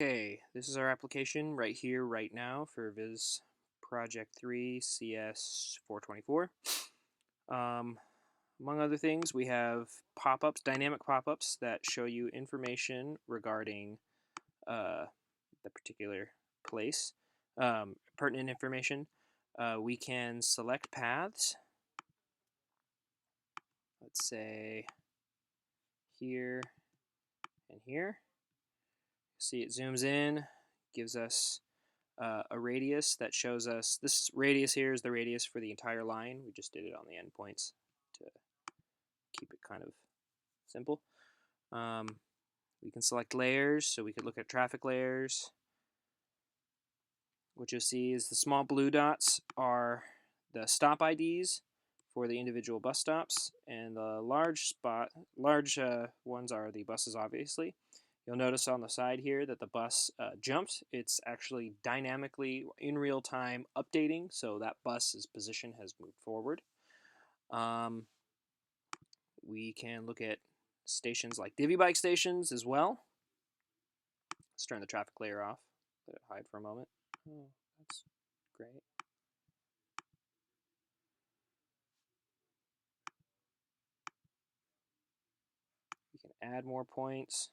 Okay, this is our application right here, right now for Viz Project 3 CS 424. Among other things, we have pop-ups, dynamic pop-ups that show you information regarding the particular place, pertinent information. We can select paths. Let's say here and here. See, it zooms in, gives us a radius that shows us, this radius here is the radius for the entire line. We just did it on the endpoints to keep it kind of simple. We can select layers, so we could look at traffic layers. What you'll see is the small blue dots are the stop IDs for the individual bus stops, and the large ones are the buses, obviously. You'll notice on the side here that the bus jumped. It's actually dynamically, in real time, updating, so that bus's position has moved forward. We can look at stations like divvy bike stations as well. Let's turn the traffic layer off. Let it hide for a moment. Oh, that's great. We can add more points.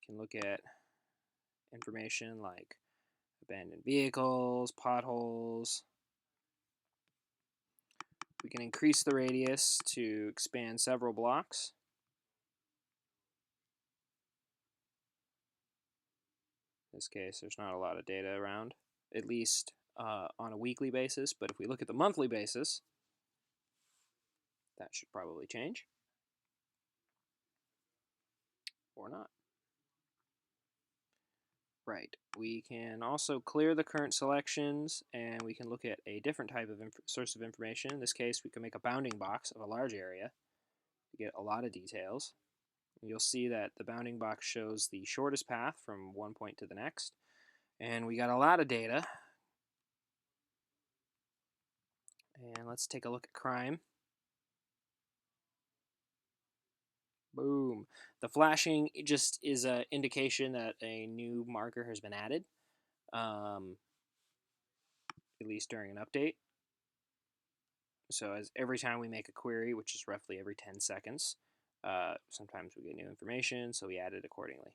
We can look at information like abandoned vehicles, potholes. We can increase the radius to expand several blocks. In this case, there's not a lot of data around, at least on a weekly basis, but if we look at the monthly basis, that should probably change. Or not. Right, we can also clear the current selections, and we can look at a different type of source of information. In this case, we can make a bounding box of a large area to get a lot of details. You'll see that the bounding box shows the shortest path from one point to the next, and we got a lot of data. And let's take a look at crime. Boom. The flashing just is an indication that a new marker has been added, at least during an update. So as every time we make a query, which is roughly every 10 seconds, sometimes we get new information, so we add it accordingly.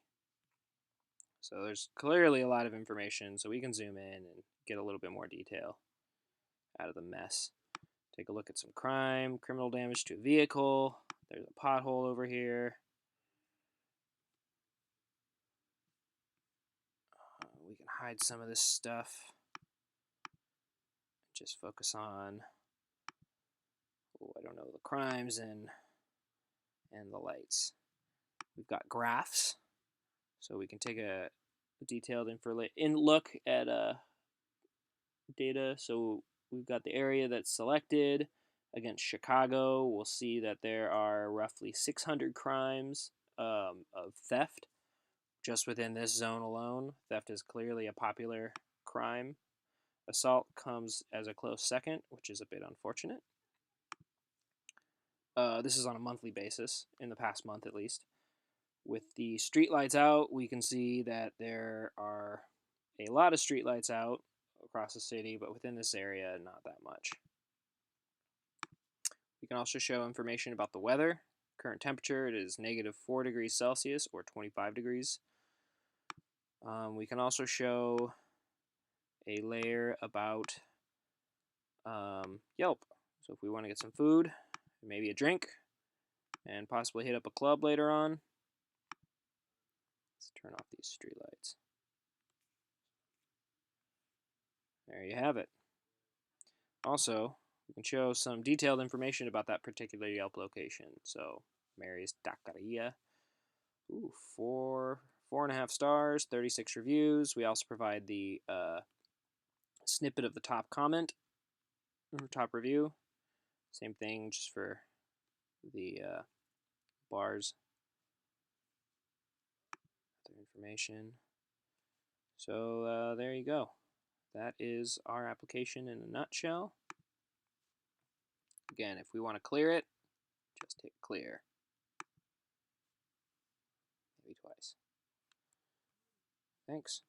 So there's clearly a lot of information, so we can zoom in and get a little bit more detail out of the mess. Take a look at some crime, criminal damage to a vehicle. There's a pothole over here. We can hide some of this stuff. Just focus on, I don't know, the crimes and the lights. We've got graphs, so we can take a detailed look at data. So we've got the area that's selected against Chicago. We'll see that there are roughly 600 crimes of theft just within this zone alone. Theft is clearly a popular crime. Assault comes as a close second, which is a bit unfortunate. This is on a monthly basis, in the past month at least. With the streetlights out, we can see that there are a lot of streetlights out across the city, but within this area, not that much. We can also show information about the weather. Current temperature, it is -4 degrees Celsius or 25 degrees. We can also show a layer about Yelp. So if we want to get some food, maybe a drink, and possibly hit up a club later on, let's turn off these streetlights. There you have it. Also, we can show some detailed information about that particular Yelp location. So, Mary's Taqueria. Ooh, 4.5 stars, 36 reviews. We also provide the snippet of the top comment, or top review. Same thing, just for the bars. Other information. So there you go. That is our application in a nutshell. Again, if we want to clear it, just hit clear. twice. Thanks.